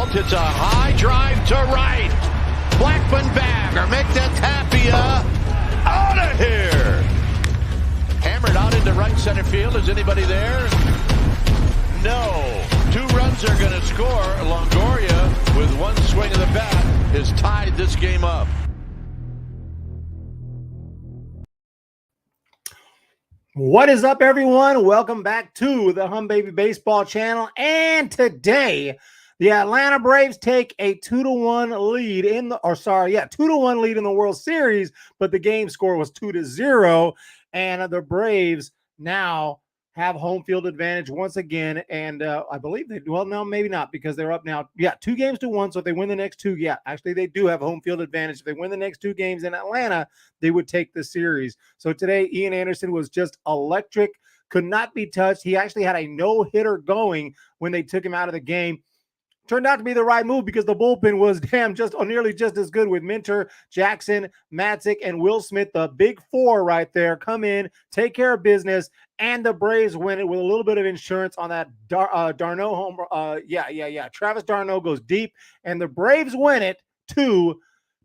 out. It's a high drive to right. Blackman back, or make that Tapia out of here. Hammered out into right center field. Is anybody there? No. 2 runs are going to score. Longoria, with one swing of the bat, has tied this game up. What is up, everyone? Welcome back to the Hum Baby Baseball channel. And today, the Atlanta Braves take a 2-1 lead in the, 2-1 lead in the World Series, but the game score was 2-0, and the Braves now have home field advantage once again. And I believe they, well, no, maybe not, because they're up now. Yeah, 2-1. So if they win the next 2, yeah, actually they do have home field advantage. If they win the next 2 games in Atlanta, they would take the series. So today, Ian Anderson was just electric, could not be touched. He actually had a no-hitter going when they took him out of the game. Turned out to be the right move because the bullpen was nearly just as good with Minter, Jackson, Matzik, and Will Smith. The big 4 right there come in, take care of business, and the Braves win it with a little bit of insurance on that d'Arnaud home. Travis d'Arnaud goes deep, and the Braves win it 2-0.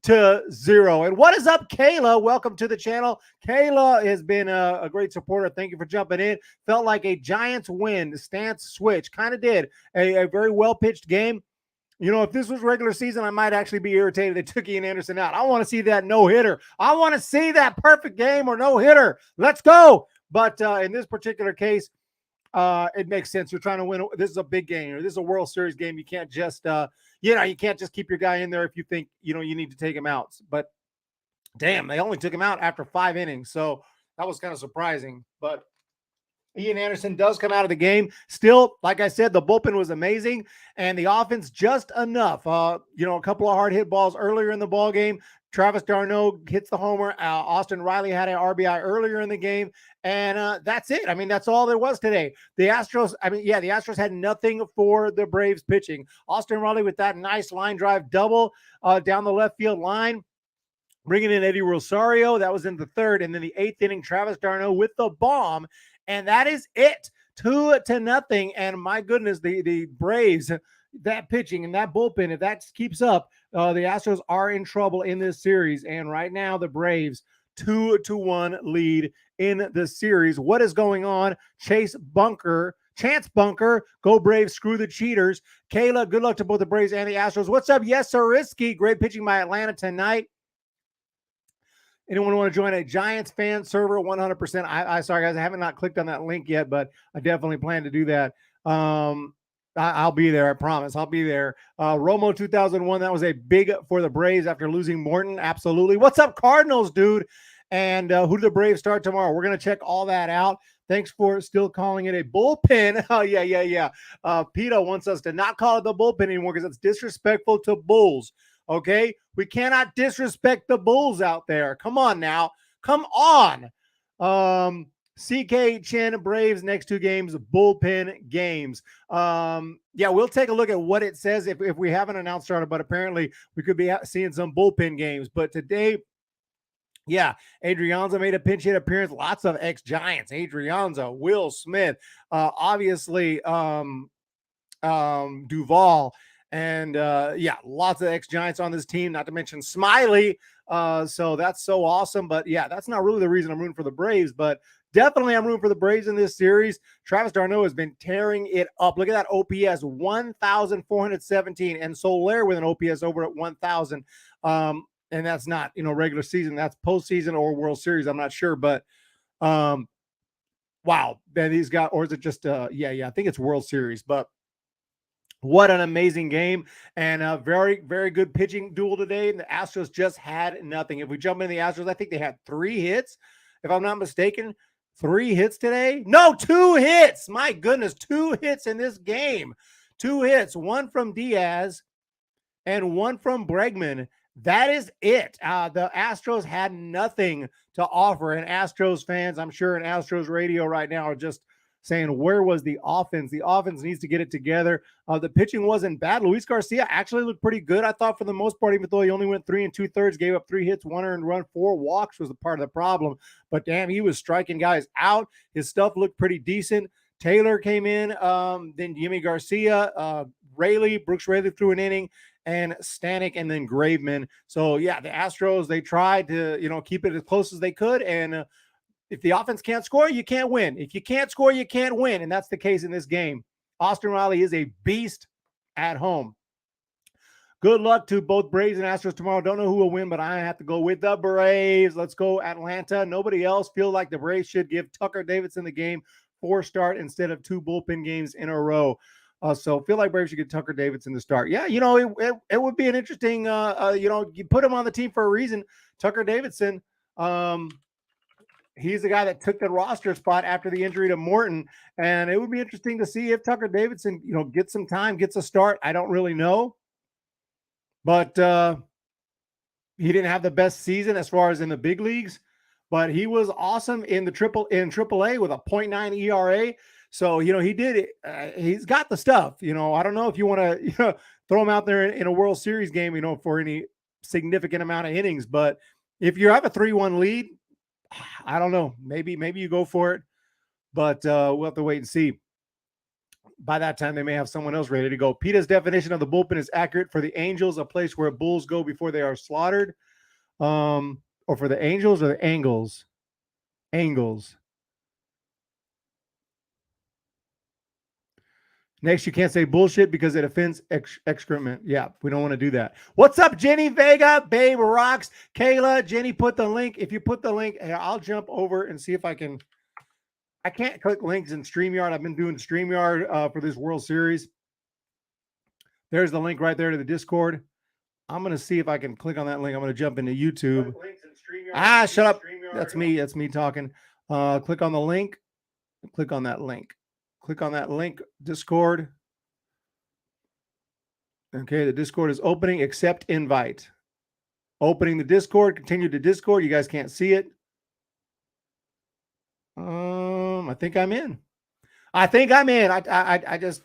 And what is up, Kayla? Welcome to the channel. Kayla has been a great supporter. Thank you for jumping in. Felt like a Giants win. The stance switch kind of did. A very well-pitched game. You know, if this was regular season, I might actually be irritated they took Ian Anderson out. I want to see that no-hitter. I want to see that perfect game or no-hitter. Let's go. But in this particular case, it makes sense. You're trying to win. This is a big game. This is a World Series game. You can't just, you can't just keep your guy in there if you think, you need to take him out. But damn, they only took him out after 5 innings. So that was kind of surprising. But Ian Anderson does come out of the game. Still, like I said, the bullpen was amazing, and the offense just enough. A couple of hard hit balls earlier in the ball game. Travis d'Arnaud hits the homer. Austin Riley had an RBI earlier in the game, and that's it. I mean, that's all there was today. The Astros, the Astros had nothing for the Braves pitching. Austin Riley with that nice line drive double down the left field line, bringing in Eddie Rosario. That was in the 3rd, and then the 8th inning, Travis d'Arnaud with the bomb. And that is it, 2-0. And my goodness, the Braves, that pitching and that bullpen, if that keeps up, the Astros are in trouble in this series. And right now, the Braves 2-1 lead in the series. What is going on? Chance Bunker, go Braves, screw the cheaters. Kayla, good luck to both the Braves and the Astros. What's up? Yes, sir, Risky. Great pitching by Atlanta tonight. Anyone want to join a Giants fan server? 100%. Sorry, guys, I haven't not clicked on that link yet, but I definitely plan to do that. I'll be there. I promise. I'll be there. Romo 2001. That was a big for the Braves after losing Morton. Absolutely. What's up, Cardinals, dude? And who do the Braves start tomorrow? We're going to check all that out. Thanks for still calling it a bullpen. Oh, yeah. PETA wants us to not call it the bullpen anymore because it's disrespectful to Bulls. Okay, we cannot disrespect the Bulls out there. Come on now. Come on. CK Chin, Braves next 2 games, bullpen games. We'll take a look at what it says if we haven't announced started, but apparently we could be seeing some bullpen games. But today, Adrianza made a pinch hit appearance. Lots of ex-Giants. Adrianza, Will Smith, obviously Duvall. And lots of ex-Giants on this team, not to mention Smiley. So that's so awesome. But that's not really the reason I'm rooting for the Braves, but definitely I'm rooting for the Braves in this series. Travis d'Arnaud has been tearing it up. Look at that OPS, 1,417, and Soler with an OPS over at 1,000. And that's not, regular season. That's postseason or World Series. I'm not sure, but wow. Man, these guys, or is it just, I think it's World Series, but what an amazing game, and a very, very good pitching duel today. And the Astros just had nothing. If we jump into the Astros, I think they had 3 hits, if I'm not mistaken. 3 hits today? No, 2 hits. My goodness, 2 hits in this game. 2 hits, 1 from Diaz and 1 from Bregman. That is it. The Astros had nothing to offer, and Astros fans, I'm sure in Astros radio right now, are just saying, where was the offense? The offense needs to get it together. The pitching wasn't bad. Luis Garcia actually looked pretty good, I thought, for the most part, even though he only went 3 2/3, gave up 3 hits, 1 earned run, 4 walks was a part of the problem. But damn, he was striking guys out. His stuff looked pretty decent. Taylor came in, then Jimmy Garcia, Brooks Raley threw an inning, and Stanek, and then Graveman. So yeah, the Astros, they tried to, keep it as close as they could. And if the offense can't score, you can't win. If you can't score, you can't win. And that's the case in this game. Austin Riley is a beast at home. Good luck to both Braves and Astros tomorrow. Don't know who will win, but I have to go with the Braves. Let's go Atlanta. Nobody else feel like the Braves should give Tucker Davidson the game 4-start instead of 2 bullpen games in a row. So feel like Braves should get Tucker Davidson to start. Yeah, it would be an interesting, you put him on the team for a reason. Tucker Davidson, he's the guy that took the roster spot after the injury to Morton. And it would be interesting to see if Tucker Davidson, gets some time, gets a start. I don't really know. But he didn't have the best season as far as in the big leagues, but he was awesome in AAA with a 0.9 ERA. So, he did it. He's got the stuff. I don't know if you want to throw him out there in a World Series game, for any significant amount of innings. But if you have a 3-1 lead, I don't know. Maybe you go for it. But we'll have to wait and see. By that time, they may have someone else ready to go. PETA's definition of the bullpen is accurate for the Angels, a place where bulls go before they are slaughtered. Or for the Angels or the Angles? Angles. Next, you can't say bullshit because it offends excrement. Yeah, we don't want to do that. What's up, Jenny Vega? Babe rocks. Kayla, Jenny, put the link. If you put the link, I'll jump over and see if I can. I can't click links in StreamYard. I've been doing StreamYard for this World Series. There's the link right there to the Discord. I'm going to see if I can click on that link. I'm going to jump into YouTube. Shut up. That's me. That's me talking. Click on the link. Click on that link. Click on that link, Discord. Okay, the Discord is opening. Accept invite. Opening the Discord. Continue to Discord. You guys can't see it. I think I'm in. I just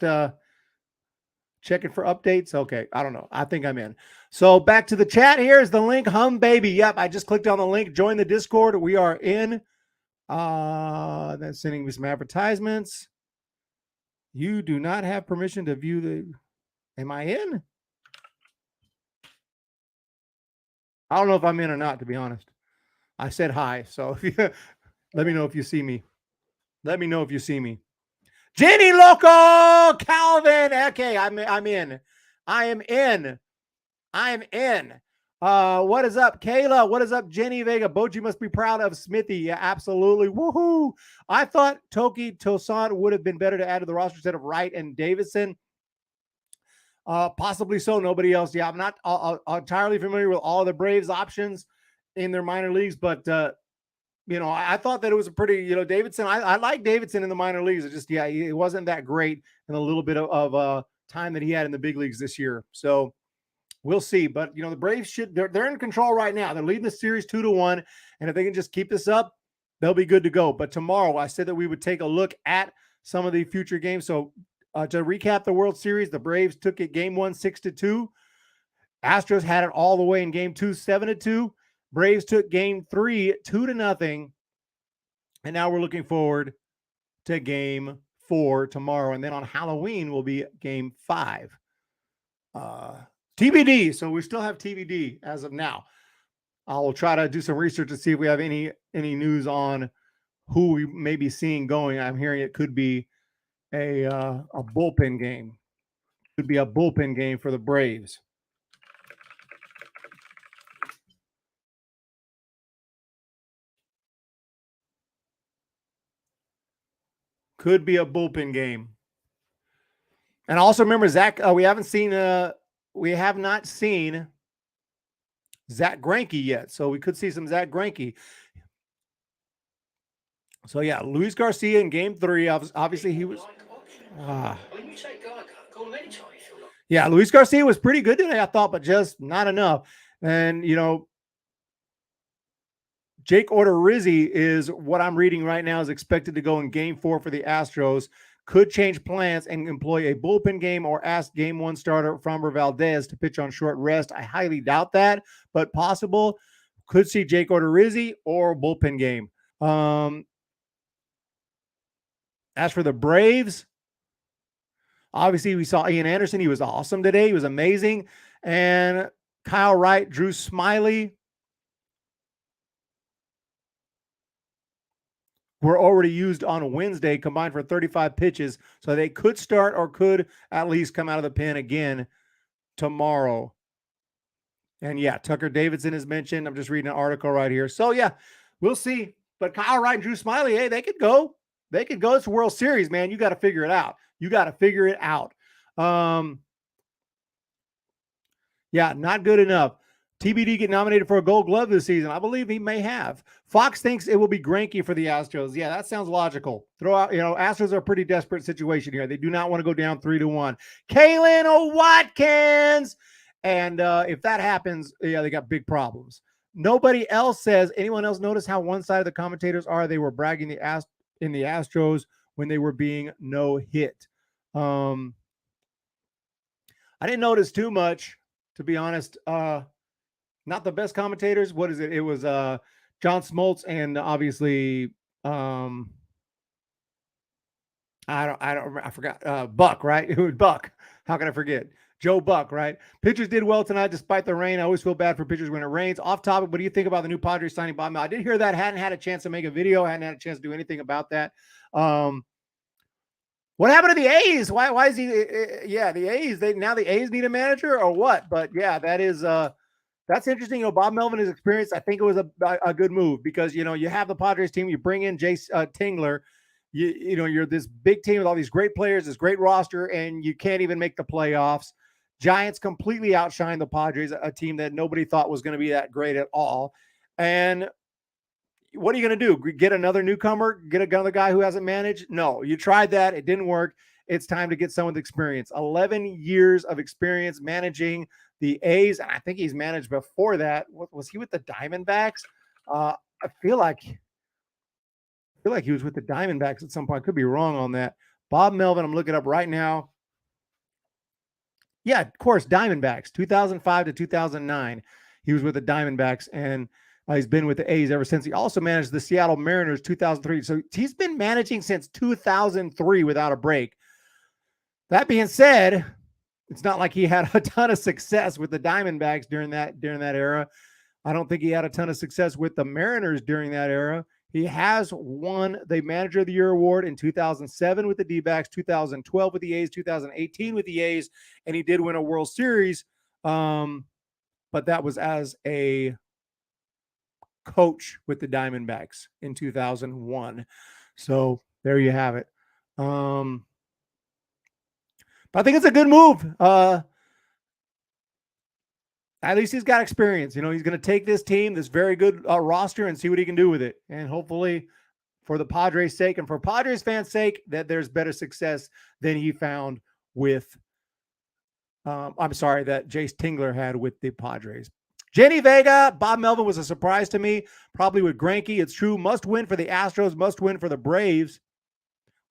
checking for updates. Okay, I don't know. I think I'm in. So back to the chat. Here is the link. Hum baby. Yep, I just clicked on the link. Join the Discord. We are in. Then sending me some advertisements. You do not have permission to view the. Am I in? I don't know if I'm in or not, to be honest. I said hi, so let me know if you see me. Let me know if you see me. Jenny Loco, Calvin. Okay, I'm in. I am in. What is up, Kayla? What is up, Jenny Vega? Boji must be proud of Smithy. Yeah, absolutely. Woohoo! I thought Toki Tosan would have been better to add to the roster instead of Wright and Davidson. Possibly so. Nobody else. Yeah, I'm not entirely familiar with all of the Braves options in their minor leagues, but I thought that it was a pretty, Davidson. I like Davidson in the minor leagues. It just, it wasn't that great in a little bit of time that he had in the big leagues this year. So we'll see. But the Braves they're in control right now. They're leading the series 2-1, and if they can just keep this up, they'll be good to go. But tomorrow, I said that we would take a look at some of the future games. So to recap the World Series, the Braves took it game 1 6-2. Astros had it all the way in game 2 7-2. Braves took game 3 2-0. And now we're looking forward to game 4 tomorrow. And then on Halloween will be game 5. TBD. So we still have TBD as of now. I'll try to do some research to see if we have any news on who we may be seeing going. I'm hearing it could be a bullpen game. Could be a bullpen game for the Braves. Could be a bullpen game. And also remember, Zach, we have not seen Zach Greinke yet. So we could see some Zach Greinke. So yeah, Luis Garcia in game 3. Obviously he was. Yeah, Luis Garcia was pretty good today, I thought, but just not enough. And Jake Odorizzi is what I'm reading right now is expected to go in game 4 for the Astros. Could change plans and employ a bullpen game or ask game 1 starter Framber Valdez to pitch on short rest. I highly doubt that, but possible. Could see Jake Odorizzi or bullpen game. As for the Braves, Obviously, we saw Ian Anderson. He was awesome today. He was amazing. And Kyle Wright, Drew Smiley were already used on Wednesday, combined for 35 pitches. So they could start or could at least come out of the pen again tomorrow. And yeah, Tucker Davidson is mentioned. I'm just reading an article right here. So yeah, we'll see. But Kyle Wright and Drew Smiley, hey, they could go. They could go. It's a World Series, man. You got to figure it out. You got to figure it out. Yeah, not good enough. TBD get nominated for a Gold Glove this season. I believe he may have. Fox thinks it will be Greinke for the Astros. Yeah, that sounds logical. Throw out, Astros are a pretty desperate situation here. They do not want to go down 3-1. Kalen Watkins. And if that happens, yeah, they got big problems. Nobody else says, anyone else notice how one side of the commentators are? They were bragging in the Astros when they were being no hit. I didn't notice too much, to be honest. Not the best commentators. What is it? It was John Smoltz and obviously I forgot Buck, right? It was Buck. How can I forget? Joe Buck, right? Pitchers did well tonight despite the rain. I always feel bad for pitchers when it rains. Off topic, what do you think about the new Padres signing Bob Melvin? I did hear that. Hadn't had a chance to make a video. Hadn't had a chance to do anything about that. What happened to the A's? Why is he? Yeah, the A's. Now the A's need a manager or what? But yeah, that is that's interesting. Bob Melvin is experienced. I think it was a good move because you have the Padres team. You bring in Jace Tingler. You're this big team with all these great players, this great roster, and you can't even make the playoffs. Giants completely outshine the Padres, a team that nobody thought was going to be that great at all. And what are you going to do? Get another newcomer? Get another guy who hasn't managed? No, you tried that. It didn't work. It's time to get someone with experience. 11 years of experience managing the A's. And I think he's managed before that. Was he with the Diamondbacks? I feel like he was with the Diamondbacks at some point. I could be wrong on that. Bob Melvin, I'm looking up right now. Yeah, of course, Diamondbacks, 2005 to 2009. He was with the Diamondbacks, and he's been with the A's ever since. He also managed the Seattle Mariners 2003. So he's been managing since 2003 without a break. That being said, it's not like he had a ton of success with the Diamondbacks during that era. I don't think he had a ton of success with the Mariners during that era. He has won the Manager of the Year award in 2007 with the D-backs, 2012 with the A's, 2018 with the A's, and he did win a World Series, but that was as a coach with the Diamondbacks in 2001. So there you have it. But I think it's a good move. At least he's got experience. He's going to take this team, this very good roster, and see what he can do with it. And hopefully, for the Padres' sake and for Padres fans' sake, that there's better success than he found with, that Jace Tingler had with the Padres. Jenny Vega, Bob Melvin was a surprise to me, probably with Greinke. It's true. Must win for the Astros, must win for the Braves.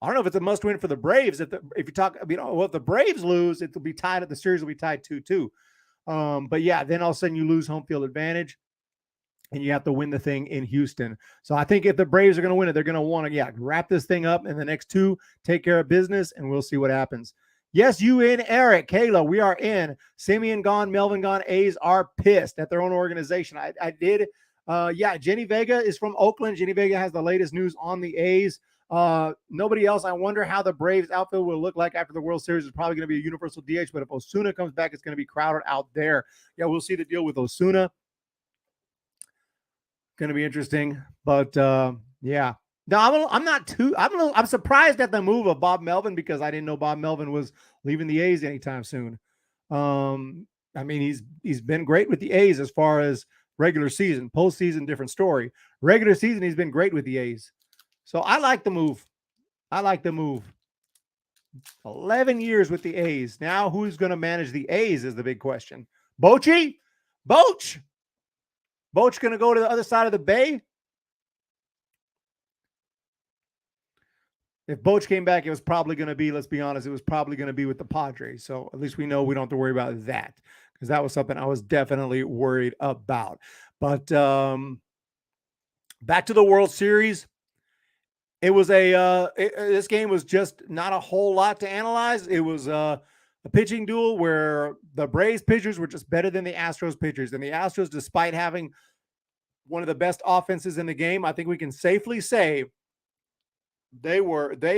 I don't know if it's a must win for the Braves. If you talk, if the Braves lose, it will be tied. The series will be tied 2-2. But yeah, then all of a sudden you lose home field advantage and you have to win the thing in Houston. So I think if the Braves are going to win it, they're going to want to, wrap this thing up in the next two, take care of business, and we'll see what happens. Yes, you in, Eric, Kayla, we are in. Simeon gone, Melvin gone. A's are pissed at their own organization. I did. Jenny Vega is from Oakland. Jenny Vega has the latest news on the A's. Nobody else. I wonder how the Braves outfield will look like after the World Series. It's probably going to be a universal DH, but if Osuna comes back, it's going to be crowded out there. Yeah, we'll see the deal with Osuna. Going to be interesting, but yeah. No, I'm surprised at the move of Bob Melvin because I didn't know Bob Melvin was leaving the A's anytime soon. He's been great with the A's as far as regular season. Postseason, different story. Regular season, he's been great with the A's. So I like the move. 11 years with the A's. Now who's going to manage the A's is the big question. Bochy? Boch going to go to the other side of the bay? If Boch came back, it was probably going to be, let's be honest, it was probably going to be with the Padres. So at least we know we don't have to worry about that because that was something I was definitely worried about. But back to the World Series. It was this game was just not a whole lot to analyze. It was a pitching duel where the Braves pitchers were just better than the Astros pitchers. And the Astros, despite having one of the best offenses in the game, I think we can safely say they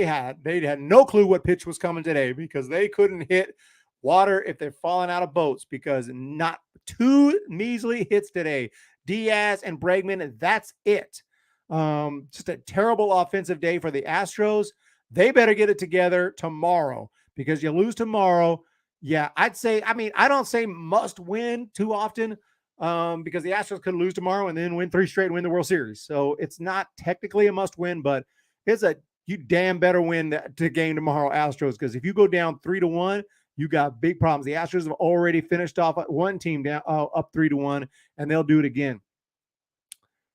had no clue what pitch was coming today, because they couldn't hit water if they're falling out of boats, because not two measly hits today. Diaz and Bregman, that's it. Just a terrible offensive day for the Astros. They better get it together tomorrow, because you lose tomorrow. Yeah, I'd say, I mean, I don't say must win too often, because the Astros could lose tomorrow and then win 3 straight and win the World Series. So it's not technically a must win, but it's a you damn better win the game tomorrow, Astros, because if you go down 3-1, you got big problems. The Astros have already finished off one team down up 3-1, and they'll do it again.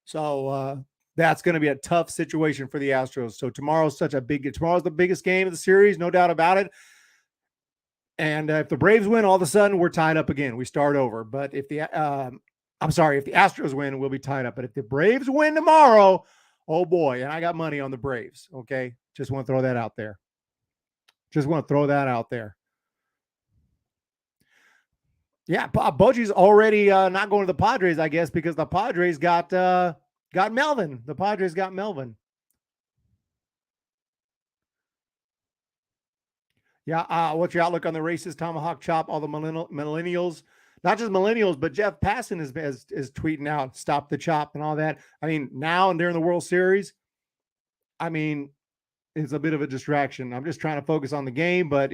So that's going to be a tough situation for the Astros. So tomorrow's the biggest game of the series, no doubt about it. And if the Braves win, all of a sudden we're tied up again. We start over. But if the Astros win, we'll be tied up. But if the Braves win tomorrow, oh boy, and I got money on the Braves. Okay, just want to throw that out there. Yeah, Bochy's already not going to the Padres, I guess, because the Padres got Melvin. The Padres got Melvin. Yeah, what's your outlook on the racist Tomahawk chop? All the millennials, not just millennials, but Jeff Passan is tweeting out, stop the chop and all that. I mean, now and during the World Series, I mean, it's a bit of a distraction. I'm just trying to focus on the game, but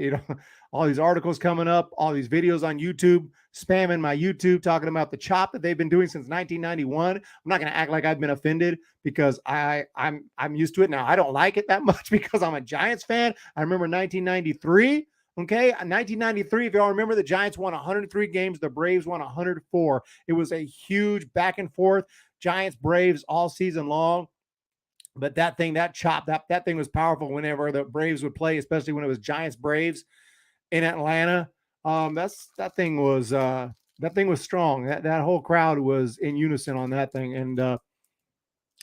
all these articles coming up, all these videos on YouTube, spamming my YouTube, talking about the chop that they've been doing since 1991. I'm not going to act like I've been offended, because I'm used to it now. I don't like it that much because I'm a Giants fan. I remember 1993. Okay, 1993, if y'all remember, the Giants won 103 games. The Braves won 104. It was a huge back and forth, Giants Braves all season long. But that chop, that thing was powerful whenever the Braves would play, especially when it was Giants Braves in Atlanta. That thing was strong. That whole crowd was in unison on that thing, and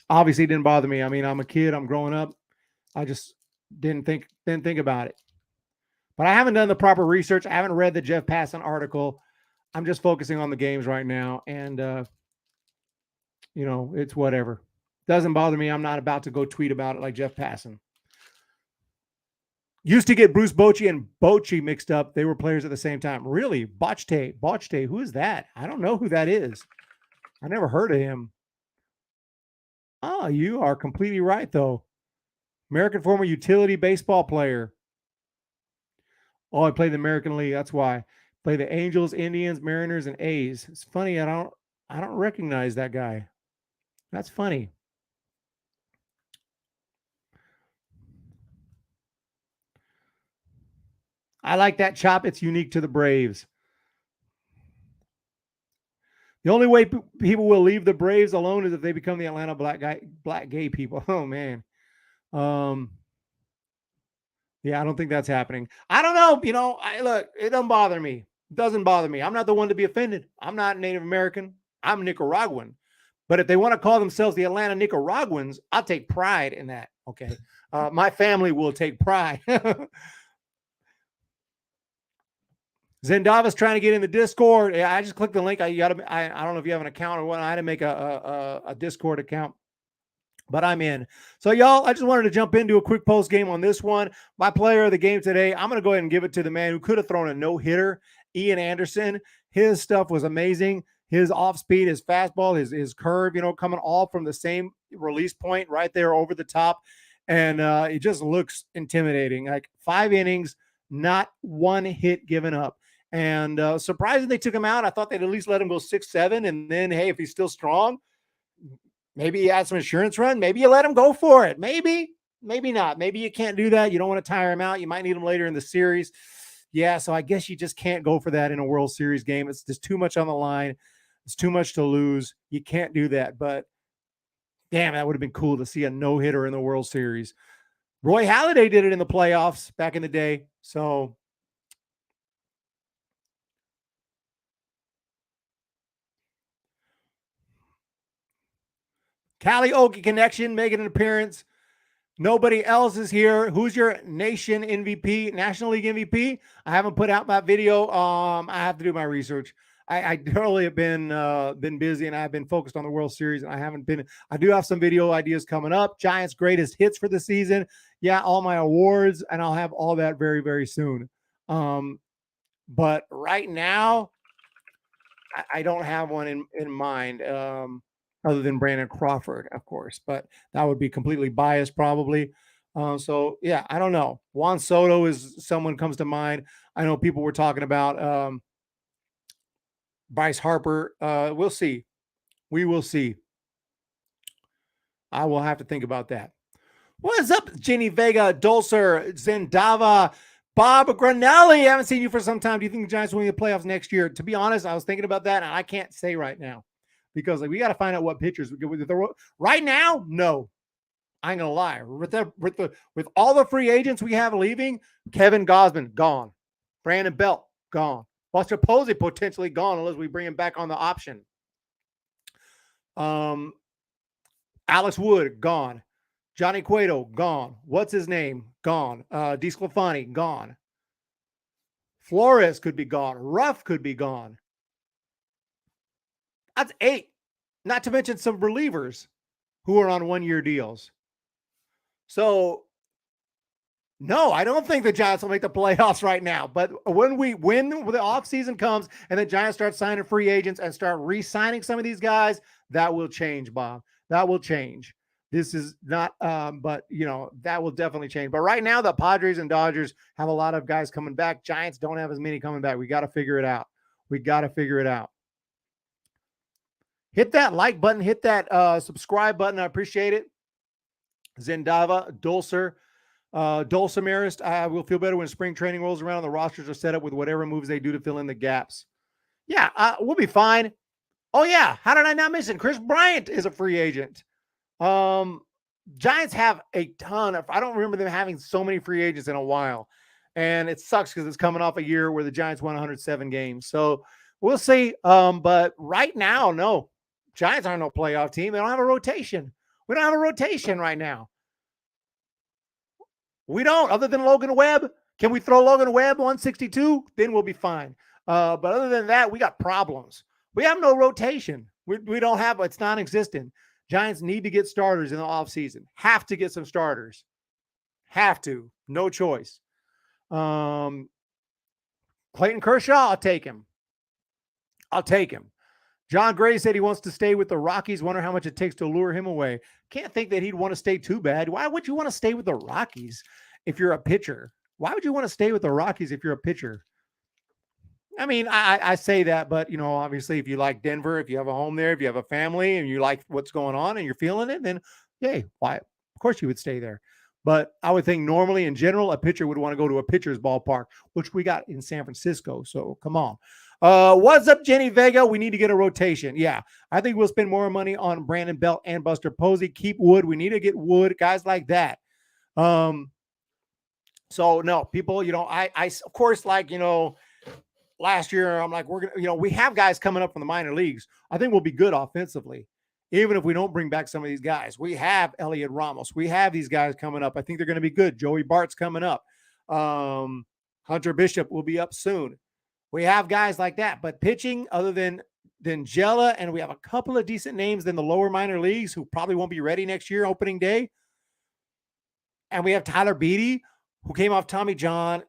obviously it didn't bother me. I mean, I'm a kid. I'm growing up. I just didn't think about it. But I haven't done the proper research. I haven't read the Jeff Passan article. I'm just focusing on the games right now, and it's whatever. Doesn't bother me. I'm not about to go tweet about it like Jeff Passan. Used to get Bruce Bochy and Bochy mixed up. They were players at the same time. Really? Bochy. Who is that? I don't know who that is. I never heard of him. Oh, you are completely right, though. American former utility baseball player. Oh, I played the American League. That's why. Play the Angels, Indians, Mariners, and A's. It's funny. I don't recognize that guy. That's funny. I like that chop. It's unique to the Braves. The only way people will leave the Braves alone is if they become the Atlanta black gay people. Oh man. Yeah, I don't think that's happening. I don't know. Look, it doesn't bother me. It doesn't bother me. I'm not the one to be offended. I'm not Native American. I'm Nicaraguan. But if they want to call themselves the Atlanta Nicaraguans, I'll take pride in that. Okay. My family will take pride. Zendava's trying to get in the Discord. Yeah, I just clicked the link. I don't know if you have an account or what. I had to make a Discord account, but I'm in. So y'all, I just wanted to jump into a quick post game on this one. My player of the game today, I'm going to go ahead and give it to the man who could have thrown a no-hitter, Ian Anderson. His stuff was amazing. His off speed, his fastball, his curve, coming all from the same release point right there over the top. And it just looks intimidating. Like 5 innings, not one hit given up. And surprising they took him out. I thought they'd at least let him go 6-7. And then, hey, if he's still strong, maybe he had some insurance run. Maybe you let him go for it. Maybe not. Maybe you can't do that. You don't want to tire him out. You might need him later in the series. Yeah, so I guess you just can't go for that in a World Series game. It's just too much on the line. It's too much to lose. You can't do that. But, damn, that would have been cool to see a no-hitter in the World Series. Roy Halladay did it in the playoffs back in the day. So, Cali Okie connection making an appearance. Nobody else is here. Who's your nation MVP, National League MVP? I haven't put out my video. I have to do my research. I totally have been busy, and I've been focused on the World Series, and I haven't been. I do have some video ideas coming up. Giants' greatest hits for the season. Yeah, all my awards, and I'll have all that very, very soon. But right now, I don't have one in mind. Other than Brandon Crawford, of course, but that would be completely biased probably. So yeah, I don't know. Juan Soto is someone comes to mind. I know people were talking about Bryce Harper. We'll see. We will see. I will have to think about that. What's up, Jenny Vega, Dulcer, Zendava, Bob Granelli? I haven't seen you for some time. Do you think the Giants will win the playoffs next year? To be honest, I was thinking about that, and I can't say right now. Because we got to find out what pitchers we get with right now. No, I ain't gonna lie. With all the free agents we have leaving, Kevin Gausman gone, Brandon Belt gone, Buster Posey potentially gone unless we bring him back on the option. Alex Wood gone, Johnny Cueto gone. What's his name? Gone. DeSclafani gone. Flores could be gone. Ruff could be gone. That's 8, not to mention some relievers who are on 1-year deals. So, no, I don't think the Giants will make the playoffs right now. But when the offseason comes and the Giants start signing free agents and start re-signing some of these guys, that will change, Bob. That will change. This is not, but, that will definitely change. But right now, the Padres and Dodgers have a lot of guys coming back. Giants don't have as many coming back. We got to figure it out. Hit that like button. Hit that subscribe button. I appreciate it. Zendava, Dulcer, Dulcimerist. I will feel better when spring training rolls around and the rosters are set up with whatever moves they do to fill in the gaps. Yeah, we'll be fine. Oh, yeah. How did I not mention? Chris Bryant is a free agent. Giants have a ton of, I don't remember them having so many free agents in a while. And it sucks because it's coming off a year where the Giants won 107 games. So we'll see. But right now, no. Giants aren't no playoff team. They don't have a rotation. We don't have a rotation right now. We don't, other than Logan Webb. Can we throw Logan Webb 162? Then we'll be fine. But other than that, we got problems. We have no rotation. We don't have, it's non-existent. Giants need to get starters in the offseason. Have to get some starters. Have to. No choice. Clayton Kershaw, I'll take him. John Gray said he wants to stay with the Rockies. Wonder how much it takes to lure him away. Can't think that he'd want to stay too bad. Why would you want to stay with the Rockies if you're a pitcher? Why would you want to stay with the Rockies if you're a pitcher? I mean, I say that, but, obviously if you like Denver, if you have a home there, if you have a family and you like what's going on and you're feeling it, then, yay, why? Of course you would stay there. But I would think normally in general, a pitcher would want to go to a pitcher's ballpark, which we got in San Francisco. So come on. What's up, Jenny Vega? We need to get a rotation. Yeah, I think we'll spend more money on Brandon Belt and Buster Posey. Keep Wood. We need to get Wood, guys like that. So no, people, I of course, last year, I'm like, we're going to, we have guys coming up from the minor leagues. I think we'll be good offensively, even if we don't bring back some of these guys. We have Elliot Ramos. We have these guys coming up. I think they're going to be good. Joey Bart's coming up. Hunter Bishop will be up soon. We have guys like that, but pitching other than Jella, and we have a couple of decent names in the lower minor leagues who probably won't be ready next year, opening day. And we have Tyler Beatty, who came off Tommy John.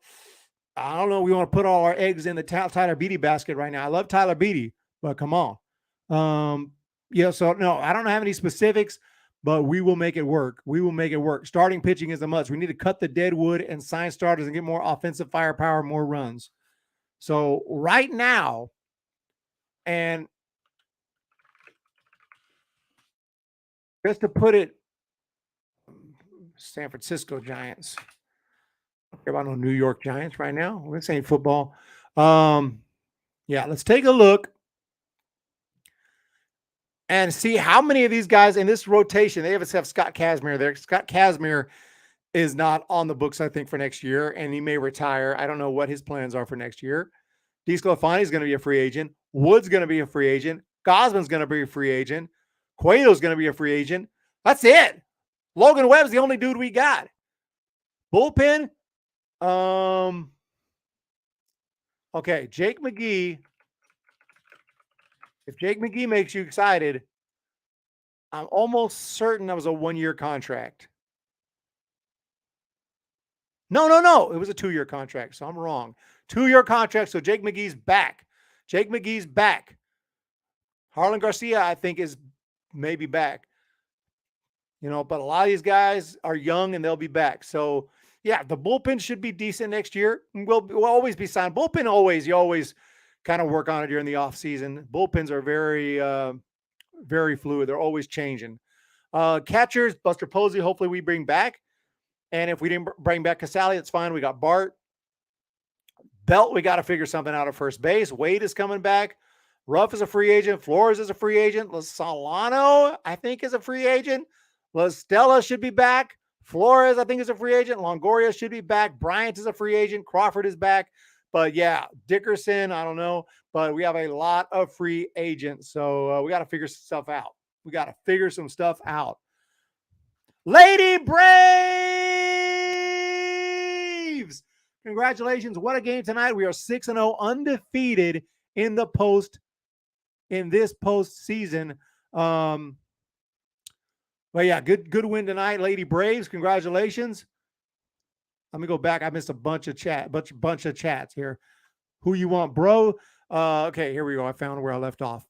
I don't know. We want to put all our eggs in the Tyler Beatty basket right now. I love Tyler Beatty, but come on. So no, I don't have any specifics, but we will make it work. Starting pitching is a must. We need to cut the dead wood and sign starters and get more offensive firepower, more runs. So right now, and just to put it, San Francisco Giants. I don't care about no New York Giants right now. This ain't football. Let's take a look and see how many of these guys in this rotation. They have Scott Kazmir there. Scott Kazmir is not on the books, I think, for next year, and he may retire. I don't know what his plans are for next year. DeSclafani is going to be a free agent. Wood's going to be a free agent. Gausman's going to be a free agent. Cueto's going to be a free agent. That's it. Logan Webb's the only dude we got. Bullpen. Okay, Jake McGee. If Jake McGee makes you excited, I'm almost certain that was a 1-year contract. No. It was a 2-year contract, so I'm wrong. 2-year contract, so Jake McGee's back. Harlan Garcia, I think, is maybe back. But a lot of these guys are young and they'll be back. So, yeah, the bullpen should be decent next year. We'll always be signed. Bullpen you always kind of work on it during the offseason. Bullpens are very, very fluid. They're always changing. Catchers, Buster Posey, hopefully we bring back. And if we didn't bring back Casali, it's fine. We got Bart. Belt, we got to figure something out at first base. Wade is coming back. Ruff is a free agent. Flores is a free agent. Solano, I think, is a free agent. La Stella should be back. Flores, I think, is a free agent. Longoria should be back. Bryant is a free agent. Crawford is back. But, yeah, Dickerson, I don't know. But we have a lot of free agents. So we got to figure some stuff out. Lady Braves! Congratulations. What a game tonight. We are 6-0 undefeated in this postseason. But yeah, good win tonight, Lady Braves. Congratulations. Let me go back. I missed a bunch of chats here. Who you want, bro? Okay, here we go. I found where I left off.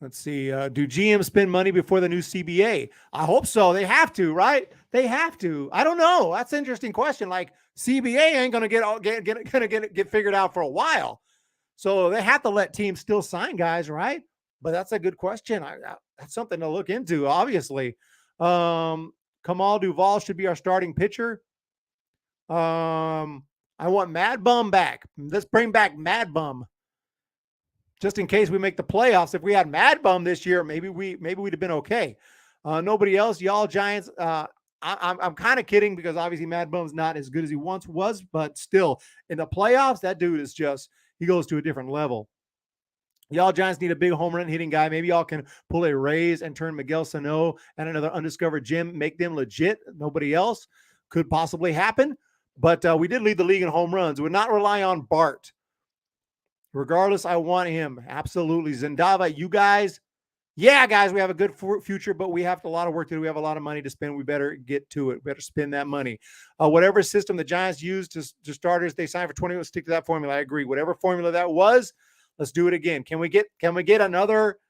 Let's see. Do GMs spend money before the new CBA? I hope so. They have to, right? They have to. I don't know. That's an interesting question. Like, CBA ain't gonna get figured out for a while, so they have to let teams still sign guys, right? But that's a good question. That's something to look into. Obviously, Kamal Duvall should be our starting pitcher. I want Mad Bum back. Let's bring back Mad Bum. Just in case we make the playoffs. If we had Mad Bum this year, maybe we'd have been okay. Nobody else. Y'all Giants. I'm kind of kidding because obviously Mad Bum's not as good as he once was, but still in the playoffs, that dude is he goes to a different level. Y'all Giants need a big home run hitting guy. Maybe y'all can pull a Rays and turn Miguel Sano and another undiscovered gem, make them legit. Nobody else could possibly happen. But we did lead the league in home runs. Would not rely on Bart. Regardless, I want him. Absolutely. Zendava, you guys. Yeah, guys, we have a good future, but we have a lot of work to do. We have a lot of money to spend. We better get to it. We better spend that money. Whatever system the Giants use to starters, they sign for 20. Let's stick to that formula. I agree. Whatever formula that was, let's do it again. Can we get another,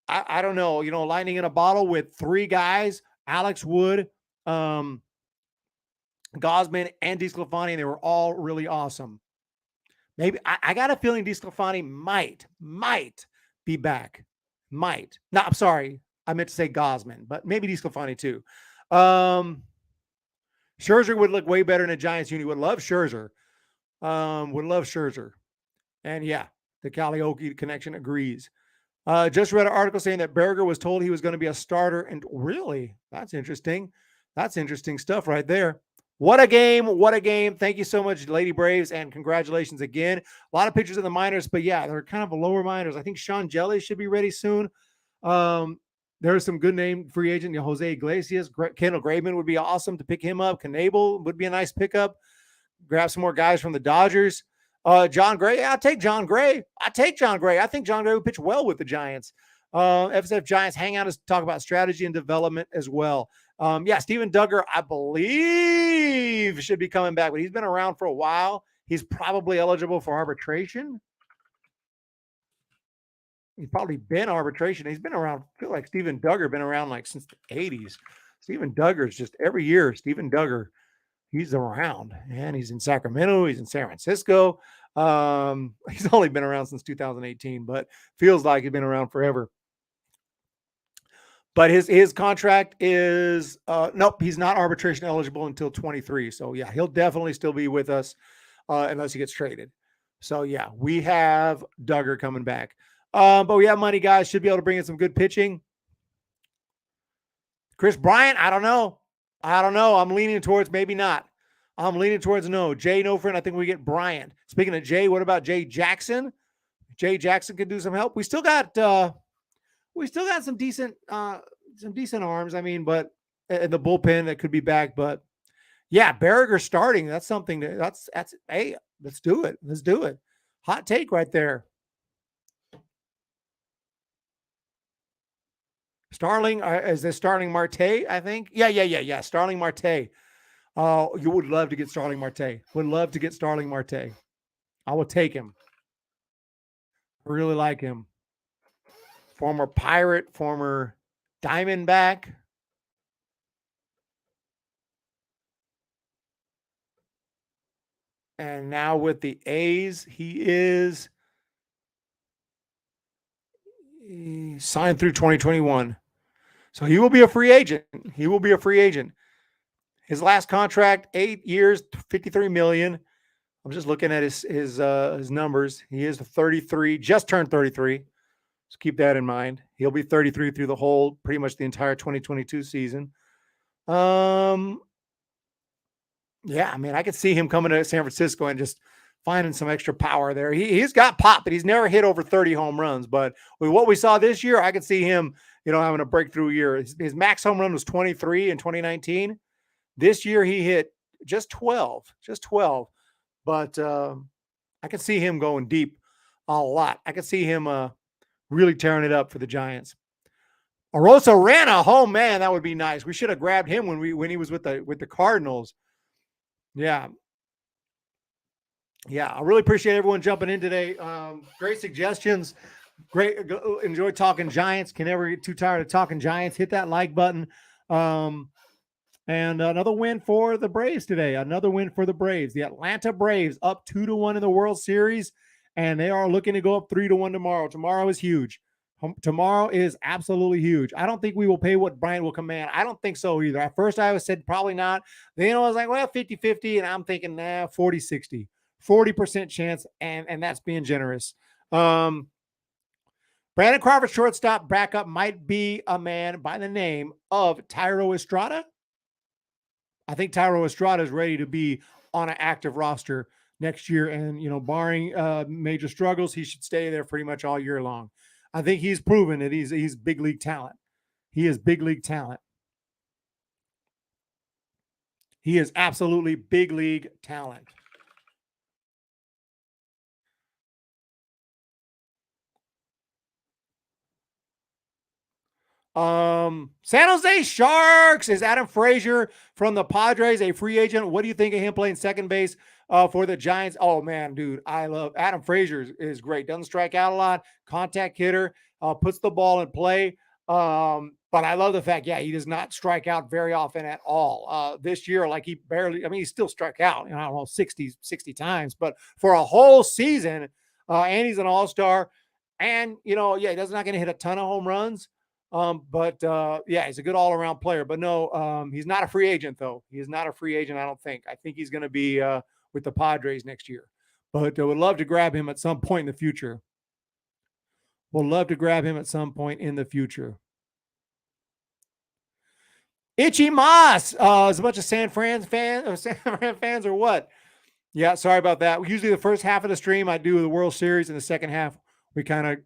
I don't know, lightning in a bottle with 3 guys, Alex Wood, Gosman, and DeSclafani, and they were all really awesome. Maybe I got a feeling DeSclafani might be back. Might. No, I'm sorry. I meant to say Gosman, but maybe DeSclafani too. Scherzer would look way better in a Giants uni. Would love Scherzer. And yeah, the Kalaoke connection agrees. Just read an article saying that Berger was told he was going to be a starter. And really, that's interesting. That's interesting stuff right there. What a game. Thank you so much, Lady Braves, and congratulations again. A lot of pitchers in the minors, but yeah, they're kind of a lower minors. I think Sean Jelly should be ready soon. There's some good name free agent, Jose Iglesias. Kendall Graveman would be awesome to pick him up. Knable would be a nice pickup. Grab some more guys from the Dodgers. John Gray, I'll take John Gray. I think John Gray would pitch well with the Giants. FSF Giants Hangout is talk about strategy and development as well. Steven Duggar, I believe, should be coming back, but he's been around for a while. He's probably eligible for arbitration. He's probably been arbitration. He's been around. I feel like Steven Duggar been around like since the 80s. Steven Duggar is just every year. Steven Duggar, he's around, and he's in Sacramento. He's in San Francisco. He's only been around since 2018, but feels like he's been around forever. But his contract is nope, he's not arbitration eligible until 23. So yeah, he'll definitely still be with us unless he gets traded. So yeah, we have Duggar coming back. But we have money, guys. Should be able to bring in some good pitching. Chris Bryant, I don't know. I'm leaning towards maybe not. I'm leaning towards no. Jay, no friend. I think we get Bryant. Speaking of Jay, what about Jay Jackson? Jay Jackson could do some help. We still got we still got some decent arms. I mean, but in the bullpen that could be back. But yeah, Berriger starting. That's something that's hey, let's do it. Let's do it. Hot take right there. Starling, is this Starling Marte? I think. Yeah. Starling Marte. Oh, you would love to get Starling Marte. Would love to get Starling Marte. I will take him. I really like him. Former Pirate, former Diamondback. And now with the A's, he signed through 2021. So he will be a free agent. He will be a free agent. His last contract, 8 years, $53 million. I'm just looking at his numbers. He is 33, just turned 33. So keep that in mind. He'll be 33 through the whole, pretty much the entire 2022 season. Yeah, I mean, I could see him coming to San Francisco and just finding some extra power there. He's got pop, but he's never hit over 30 home runs. But with what we saw this year, I could see him, having a breakthrough year. His max home run was 23 in 2019. This year he hit just 12. But I could see him going deep a lot. I could see him really tearing it up for the Giants. Arosa Rana, oh man, that would be nice. We should have grabbed him when he was with the Cardinals. Yeah. I really appreciate everyone jumping in today. Great suggestions. Great. Enjoy talking Giants. Can never get too tired of talking Giants. Hit that like button. And another win for the Braves today. Another win for the Braves. The Atlanta Braves up 2-1 in the World Series, and they are looking to go up 3-1 tomorrow. Tomorrow is huge. Tomorrow is absolutely huge. I don't think we will pay what Bryant will command. I don't think so either. At first, I said probably not. Then I was like, well, 50-50, and I'm thinking, 40-60. 40% chance, and that's being generous. Brandon Crawford, shortstop backup, might be a man by the name of Thairo Estrada. I think Thairo Estrada is ready to be on an active roster next year. And, barring major struggles, he should stay there pretty much all year long. I think he's proven that he's big league talent. He is big league talent. He is absolutely big league talent. San Jose Sharks. Is Adam Frazier from the Padres a free agent? What do you think of him playing second base for the Giants? Oh man, dude, I love Adam Frazier. Is great. Doesn't strike out a lot. Contact hitter. Puts the ball in play. But I love the fact, he does not strike out very often at all. This year, like he still struck out, I don't know, 60 times, but for a whole season, and he's an all-star, and he's not going to hit a ton of home runs. But he's a good all-around player. But no, he's not a free agent, though. He is not a free agent, I don't think. I think he's going to be with the Padres next year. But I would love to grab him at some point in the future. Itchy Moss. Is a bunch of San Fran fans or what? Yeah, sorry about that. Usually the first half of the stream I do the World Series, and the second half we kind of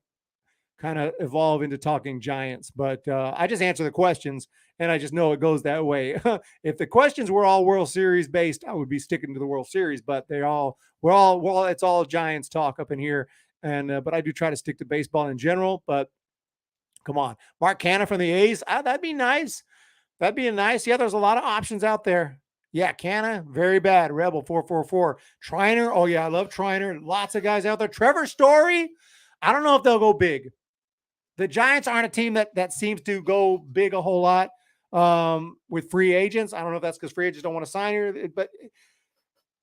evolve into talking Giants. But I just answer the questions, and I just know it goes that way. If the questions were all World Series based, I would be sticking to the World Series, but it's all Giants talk up in here. And but I do try to stick to baseball in general. But come on, Mark Canha from the A's. That'd be nice. That'd be nice. Yeah, there's a lot of options out there. Yeah, Canha, very bad. Rebel 444. Triner. Oh yeah, I love Triner. Lots of guys out there. Trevor Story. I don't know if they'll go big. The Giants aren't a team that seems to go big a whole lot with free agents. I don't know if that's because free agents don't want to sign here, but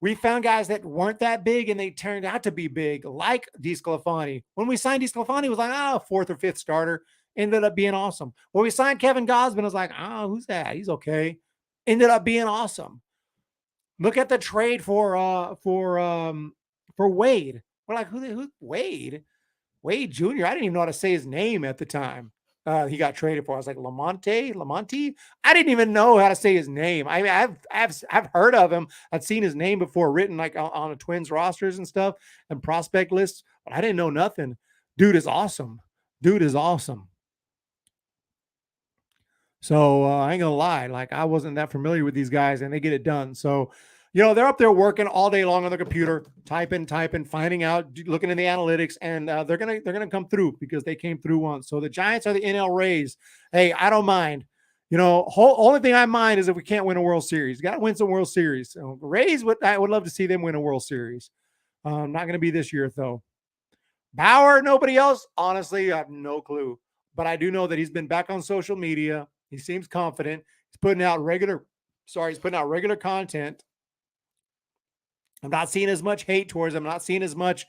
we found guys that weren't that big and they turned out to be big, like DeSclafani. When we signed DeSclafani, it was like, fourth or fifth starter. Ended up being awesome. When we signed Kevin Gausman, it was like, who's that? He's okay. Ended up being awesome. Look at the trade for Wade. We're like, who's Wade? Wade Jr. I didn't even know how to say his name at the time. He got traded for. I was like, Lamonte. I didn't even know how to say his name. I mean, I've heard of him. I've seen his name before written like on the Twins rosters and stuff and prospect lists, but I didn't know nothing. Dude is awesome. So I ain't gonna lie, like I wasn't that familiar with these guys, and they get it done. So, they're up there working all day long on the computer, typing, finding out, looking in the analytics, and they're gonna come through because they came through once. So the Giants are the NL Rays. Hey, I don't mind. Only thing I mind is if we can't win a World Series. Got to win some World Series. So Rays, I would love to see them win a World Series. Not going to be this year though. Bauer, nobody else. Honestly, I have no clue. But I do know that he's been back on social media. He seems confident. He's putting out regular content. I'm not seeing as much hate towards him. I'm not seeing as much,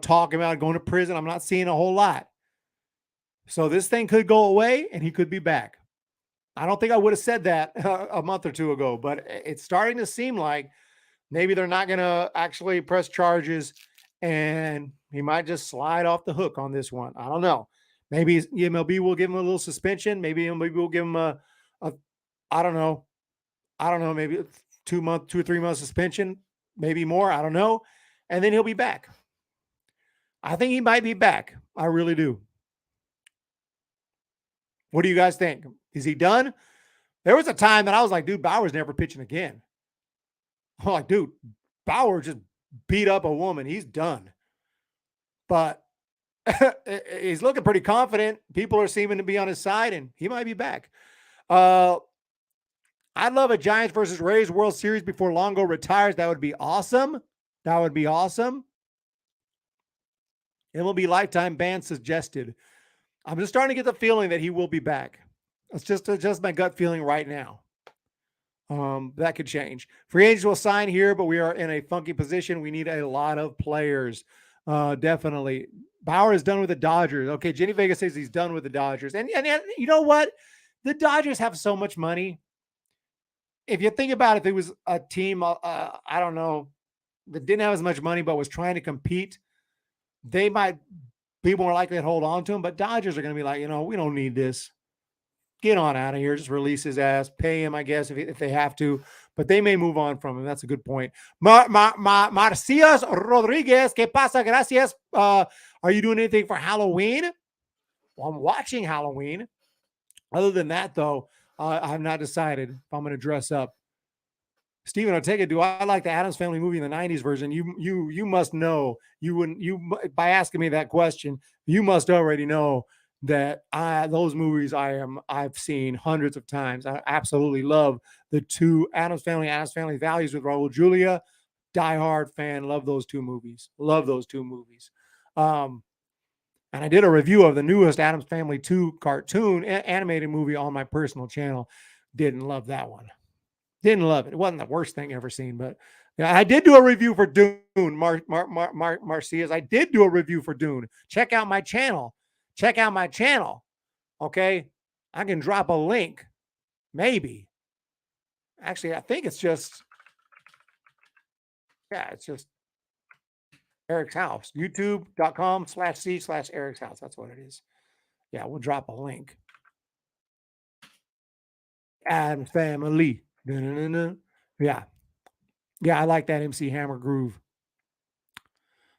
talk about going to prison. I'm not seeing a whole lot. So this thing could go away and he could be back. I don't think I would have said that a month or two ago, but it's starting to seem like maybe they're not going to actually press charges and he might just slide off the hook on this one. I don't know. Maybe MLB will give him a little suspension. Maybe MLB will give him a I don't know, maybe 2 or 3 month suspension, maybe more. I don't know. And then he'll be back. I think he might be back. I really do. What do you guys think? Is he done? There was a time that I was like, dude, Bauer's never pitching again. I'm like, dude, Bauer just beat up a woman. He's done. But he's looking pretty confident. People are seeming to be on his side, and he might be back. I'd love a Giants versus Rays World Series before Longo retires. That would be awesome. That would be awesome. MLB lifetime ban suggested. I'm just starting to get the feeling that he will be back. It's just my gut feeling right now. That could change. Free agents will sign here, but we are in a funky position. We need a lot of players. Definitely. Bauer is done with the Dodgers. Okay, Jenny Vega says he's done with the Dodgers. And you know what? The Dodgers have so much money. If you think about it, if it was a team, I don't know, that didn't have as much money but was trying to compete, they might be more likely to hold on to him. But Dodgers are going to be like, we don't need this. Get on out of here. Just release his ass. Pay him, I guess, if they have to. But they may move on from him. That's a good point. Marcias Rodriguez, ¿Qué pasa? Gracias. Are you doing anything for Halloween? Well, I'm watching Halloween. Other than that, though, I have not decided if I'm going to dress up. Steven, I'll take it. Do I like the Addams Family movie in the 90s version? You must know. By asking me that question, you must already know that those movies I've seen hundreds of times. I absolutely love the two Addams Family Values with Raul Julia. Diehard fan. Love those two movies. And I did a review of the newest Addams Family 2 cartoon animated movie on my personal channel. Didn't love that one. Didn't love it. It wasn't the worst thing ever seen, but yeah, I did do a review for Dune. Marcias, I did do a review for Dune. Check out my channel. Okay. I can drop a link. Maybe. Actually, I think it's just Eric's house. YouTube.com/C/Eric's house. That's what it is. Yeah, we'll drop a link. Addams Family. Yeah. Yeah, I like that MC Hammer groove.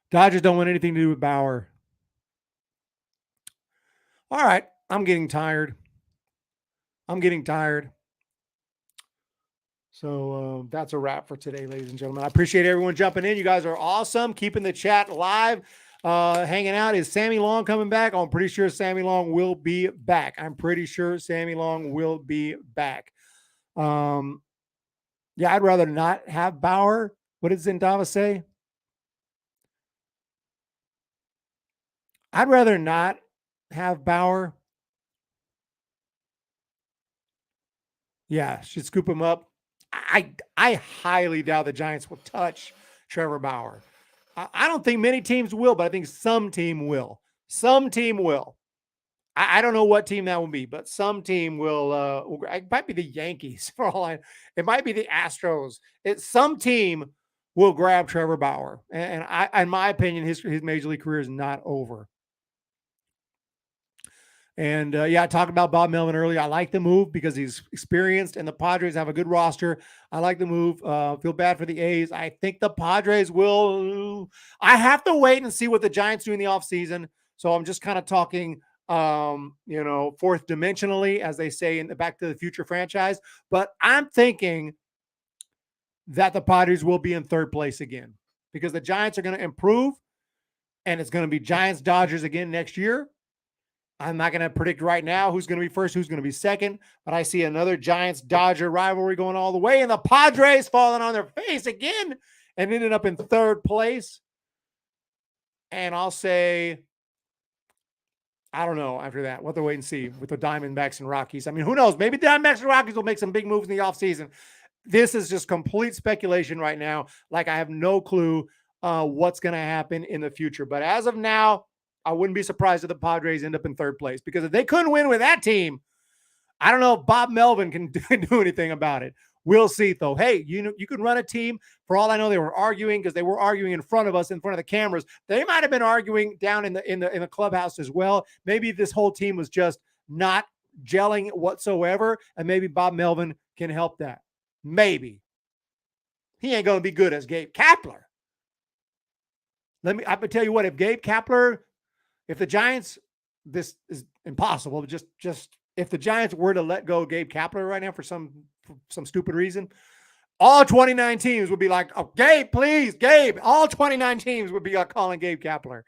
Dodgers don't want anything to do with Bauer. All right. I'm getting tired. So that's a wrap for today, ladies and gentlemen. I appreciate everyone jumping in. You guys are awesome. Keeping the chat live. Hanging out. Is Sammy Long coming back? I'm pretty sure Sammy Long will be back. Yeah, I'd rather not have Bauer. What did Zendava say? I'd rather not have Bauer. Yeah, should scoop him up. I highly doubt the Giants will touch Trevor Bauer. I don't think many teams will, but I think some team will. I don't know what team that will be, but some team will. It might be the Yankees for all I. It might be the Astros. Some team will grab Trevor Bauer, and in my opinion, his major league career is not over. And I talked about Bob Melvin earlier. I like the move because he's experienced, and the Padres have a good roster. I like the move. Feel bad for the A's. I think the Padres will. I have to wait and see what the Giants do in the offseason. So I'm just kind of talking fourth dimensionally, as they say in the Back to the Future franchise. But I'm thinking that the Padres will be in third place again because the Giants are going to improve, and it's going to be Giants-Dodgers again next year. I'm not going to predict right now who's going to be first, who's going to be second, but I see another Giants-Dodger rivalry going all the way, and the Padres falling on their face again and ended up in third place. And I'll say, I don't know after that. We'll have to wait and see with the Diamondbacks and Rockies. I mean, who knows? Maybe the Diamondbacks and Rockies will make some big moves in the offseason. This is just complete speculation right now. Like, I have no clue what's going to happen in the future. But as of now, I wouldn't be surprised if the Padres end up in third place, because if they couldn't win with that team, I don't know if Bob Melvin can do anything about it. We'll see, though. Hey, you can run a team. For all I know, they were arguing because they were arguing in front of us, in front of the cameras. They might have been arguing down in the clubhouse as well. Maybe this whole team was just not gelling whatsoever, and maybe Bob Melvin can help that. Maybe. He ain't going to be good as Gabe Kapler. I can tell you what, if Gabe Kapler, if the Giants, this is impossible, but just if the Giants were to let go of Gabe Kapler right now for some stupid reason, all 29 teams would be like, oh, Gabe, please, Gabe. All 29 teams would be calling Gabe Kapler.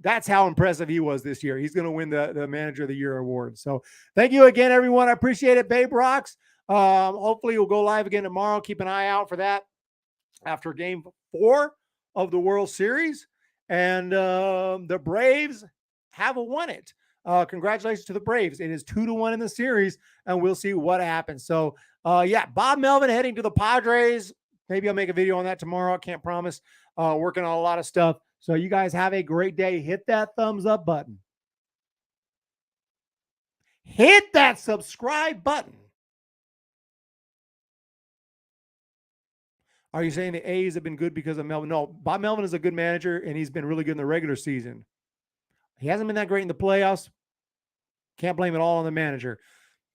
That's how impressive he was this year. He's going to win the Manager of the Year award. So thank you again, everyone. I appreciate it. Babe rocks. Hopefully we'll go live again tomorrow. Keep an eye out for that after Game 4 of the World Series. And the Braves have won it. Congratulations to the Braves. It is 2-1 in the series, and we'll see what happens. So, Bob Melvin heading to the Padres. Maybe I'll make a video on that tomorrow. I can't promise. Working on a lot of stuff. So you guys have a great day. Hit that thumbs up button. Hit that subscribe button. Are you saying the A's have been good because of Melvin? No, Bob Melvin is a good manager, and he's been really good in the regular season. He hasn't been that great in the playoffs. Can't blame it all on the manager.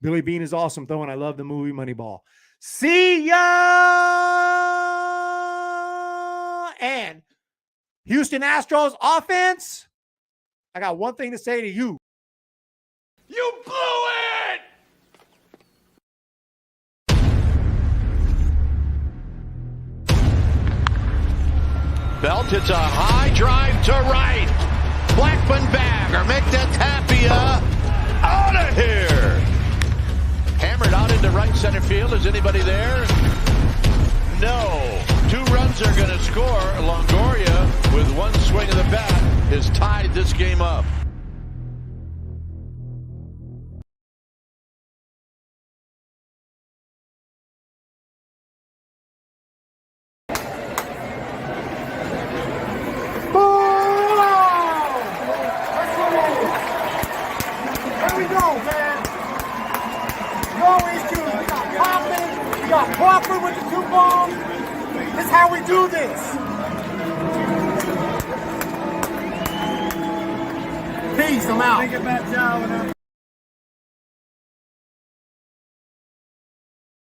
Billy Beane is awesome, though, and I love the movie Moneyball. See ya! And Houston Astros offense, I got one thing to say to you. You blew it! Belt hits a high drive to right. Blackman bag or make that Tapia out of here. Hammered out into right center field. Is anybody there? No. 2 runs are going to score. Longoria, with one swing of the bat, has tied this game up. Crawford with the 2 balls. This is how we do this. Peace, I'm out.